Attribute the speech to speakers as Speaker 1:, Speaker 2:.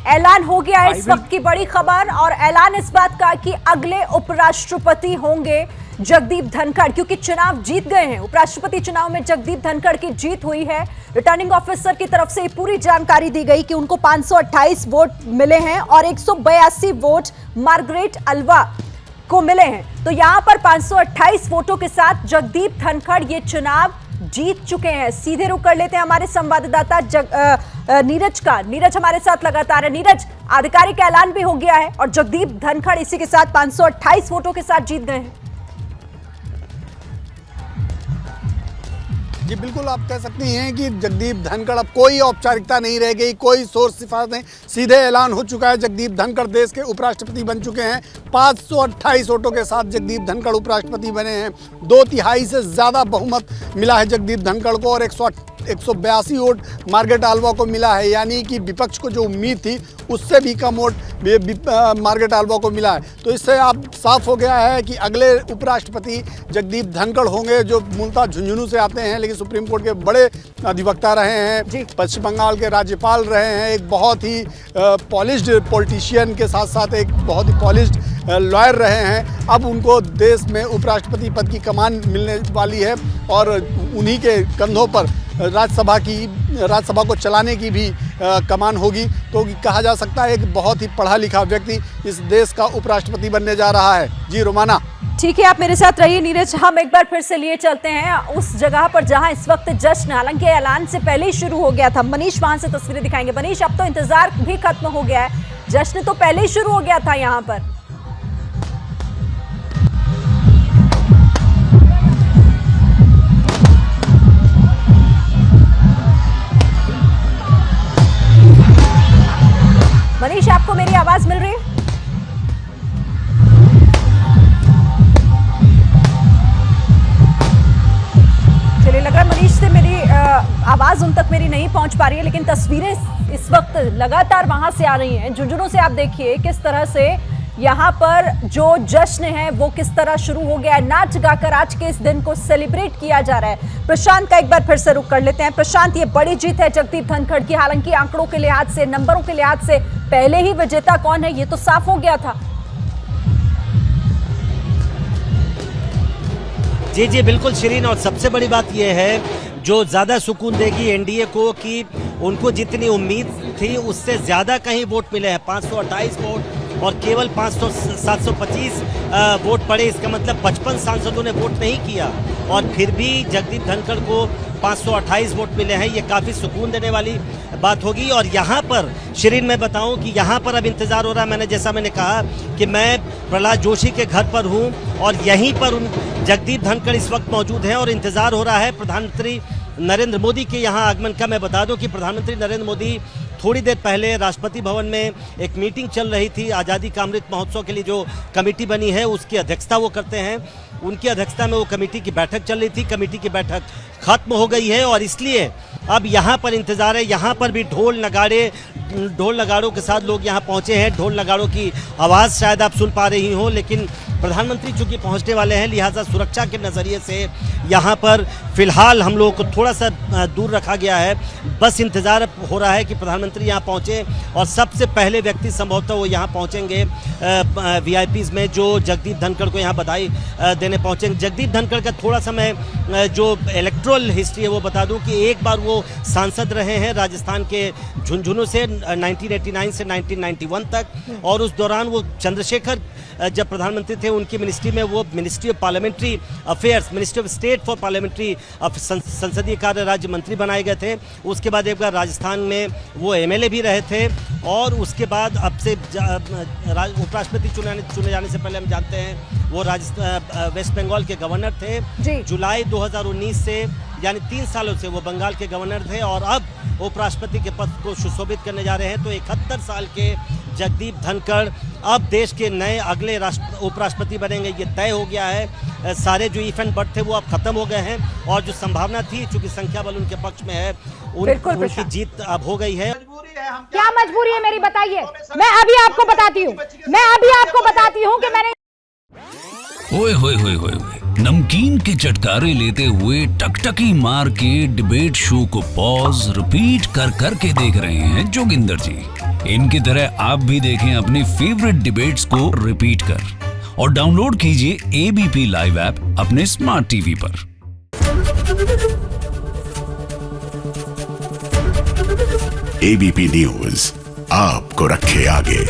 Speaker 1: ऐलान हो गया है इस वक्त की बड़ी खबर, और ऐलान इस बात का कि अगले उपराष्ट्रपति होंगे जगदीप धनखड़, क्योंकि चुनाव जीत गए हैं। उपराष्ट्रपति चुनाव में जगदीप धनखड़ की जीत हुई है। रिटर्निंग ऑफिसर की तरफ से पूरी जानकारी दी गई कि उनको 528 वोट मिले हैं और 182 वोट मार्गरेट अल्वा को मिले हैं। तो यहां पर 528 वोटों के साथ जगदीप धनखड़ ये चुनाव जीत चुके हैं। सीधे रुख कर लेते हैं हमारे संवाददाता नीरज का। नीरज हमारे साथ लगातार है। नीरज, आधिकारिक ऐलान भी हो गया है और जगदीप धनखड़ इसी के साथ 528 वोटों के साथ जीत गए हैं।
Speaker 2: जी बिल्कुल, आप कह सकती हैं कि जगदीप धनखड़, अब कोई औपचारिकता नहीं रह गई, कोई सोच सिफारिश नहीं, सीधे ऐलान हो चुका है। जगदीप धनखड़ देश के उपराष्ट्रपति बन चुके हैं। 528 वोटों के साथ जगदीप धनखड़ उपराष्ट्रपति बने हैं। 2/3 से ज़्यादा बहुमत मिला है जगदीप धनखड़ को और 182 वोट मार्गरेट अल्वा को मिला है। यानी कि विपक्ष को जो उम्मीद थी उससे भी कम वोट मार्गरेट अल्वा को मिला है। तो इससे अब साफ हो गया है कि अगले उपराष्ट्रपति जगदीप धनखड़ होंगे, जो मूलतः झुंझुनू से आते हैं लेकिन सुप्रीम कोर्ट के बड़े अधिवक्ता रहे हैं, पश्चिम बंगाल के राज्यपाल रहे हैं, एक बहुत ही पॉलिश्ड पॉलिटिशियन के साथ साथ एक बहुत ही पॉलिश्ड लॉयर रहे हैं। अब उनको देश में उपराष्ट्रपति पद की कमान मिलने वाली है और उन्हीं के कंधों पर राज्यसभा को चलाने की भी कमान होगी। तो कहा जा सकता है एक बहुत ही पढ़ा लिखा व्यक्ति इस देश का उपराष्ट्रपति बनने जा रहा है। जी रोमाना।
Speaker 1: ठीक है, आप मेरे साथ रहिए। नीरज, हम एक बार फिर से लिए चलते हैं उस जगह पर जहां इस वक्त जश्न, हालांकि ऐलान से पहले ही शुरू हो गया था। मनीष वहां से तस्वीरें दिखाएंगे। मनीष, अब तो इंतजार भी खत्म हो गया है, जश्न तो पहले ही शुरू हो गया था यहाँ पर। मनीष, आपको मेरी आवाज मिल रही है? चलिए, लग रहा है मनीष से मेरी आवाज उन तक मेरी नहीं पहुंच पा रही है, लेकिन तस्वीरें इस वक्त लगातार वहां से आ रही हैं। झुंझुनू से आप देखिए किस तरह से यहाँ पर जो जश्न है वो किस तरह शुरू हो गया है। नाच गाकर आज के इस दिन को सेलिब्रेट किया जा रहा है। प्रशांत का एक बार फिर से रुख कर लेते हैं। प्रशांत, ये बड़ी जीत है जगदीप धनखड़ की, हालांकि आंकड़ों के लिहाज से, नंबरों के लिहाज से पहले ही विजेता कौन है ये तो साफ हो गया था।
Speaker 3: जी बिल्कुल शिरीन, और सबसे बड़ी बात यह है जो ज़्यादा सुकून देगी एनडीए को कि उनको जितनी उम्मीद थी उससे ज़्यादा कहीं वोट मिले हैं। 528 वोट और केवल 725 वोट पड़े। इसका मतलब 55 सांसदों ने वोट नहीं किया और फिर भी जगदीप धनखड़ को 528 वोट मिले हैं। ये काफ़ी सुकून देने वाली बात होगी। और यहाँ पर शिरीन मैं बताऊं कि यहाँ पर अब इंतज़ार हो रहा है, मैंने कहा कि मैं प्रहलाद जोशी के घर पर हूँ और यहीं पर जगदीप धनखड़ इस वक्त मौजूद हैं और इंतज़ार हो रहा है प्रधानमंत्री नरेंद्र मोदी के यहाँ आगमन का। मैं बता दूं कि प्रधानमंत्री नरेंद्र मोदी थोड़ी देर पहले राष्ट्रपति भवन में एक मीटिंग चल रही थी आज़ादी का अमृत महोत्सव के लिए, जो कमेटी बनी है उसकी अध्यक्षता वो करते हैं। उनकी अध्यक्षता में वो कमेटी की बैठक चल रही थी। कमेटी की बैठक खत्म हो गई है और इसलिए अब यहाँ पर इंतज़ार है। यहाँ पर भी ढोल नगाड़ों के साथ लोग यहाँ पहुँचे हैं। ढोल नगाड़ों की आवाज़ शायद आप सुन पा रही हो, लेकिन प्रधानमंत्री चूँकि पहुँचने वाले हैं लिहाजा सुरक्षा के नज़रिए से यहाँ पर फिलहाल हम लोगों को थोड़ा सा दूर रखा गया है। बस इंतज़ार हो रहा है कि प्रधानमंत्री यहाँ पहुँचे और सबसे पहले व्यक्ति संभवतः वो यहाँ पहुँचेंगे वीआईपीज़ में, जो जगदीप धनखड़ को यहाँ बधाई देने पहुँचेंगे। जगदीप धनखड़ का थोड़ा सा मैं जो इलेक्ट्रल हिस्ट्री है वो बता दूं कि एक बार वो सांसद रहे हैं राजस्थान के झुंझुनू से 1989 से 1991 तक, और उस दौरान वो चंद्रशेखर जब प्रधानमंत्री थे उनकी मिनिस्ट्री में वो ministry of parliamentary affairs, ministry of state for parliamentary संसदीय कार्य राज्य मंत्री बनाए गए थे। उसके बाद एक बार राजस्थान में वो एमएलए भी रहे थे और उसके बाद अब से उपराष्ट्रपति चुने जाने से पहले हम जानते हैं वो वेस्ट बंगाल के गवर्नर थे। जुलाई 2019 से यानी 3 सालों से वो बंगाल के गवर्नर थे और अब उपराष्ट्रपति के पद को सुशोभित करने जा रहे हैं। तो 71 साल के जगदीप धनखड़ अब देश के नए अगले उपराष्ट्रपति बनेंगे, ये तय हो गया है। सारे जो इफ एंड बट थे वो अब खत्म हो गए हैं और जो संभावना थी, चूंकि संख्या बल उनके पक्ष में है, उनकी जीत अब हो गई है।
Speaker 4: क्या मजबूरी है मेरी, बताइए। मैं अभी आपको बताती हूँ कि मैंने
Speaker 5: ओए होए होए होए नमकीन के चटकारे लेते हुए टकटकी मार के डिबेट शो को पॉज रिपीट कर करके देख रहे हैं जोगिंदर जी। इनकी तरह आप भी देखें अपनी फेवरेट डिबेट्स को रिपीट कर और डाउनलोड कीजिए एबीपी लाइव ऐप अपने स्मार्ट टीवी पर।
Speaker 6: एबीपी न्यूज आपको रखे आगे।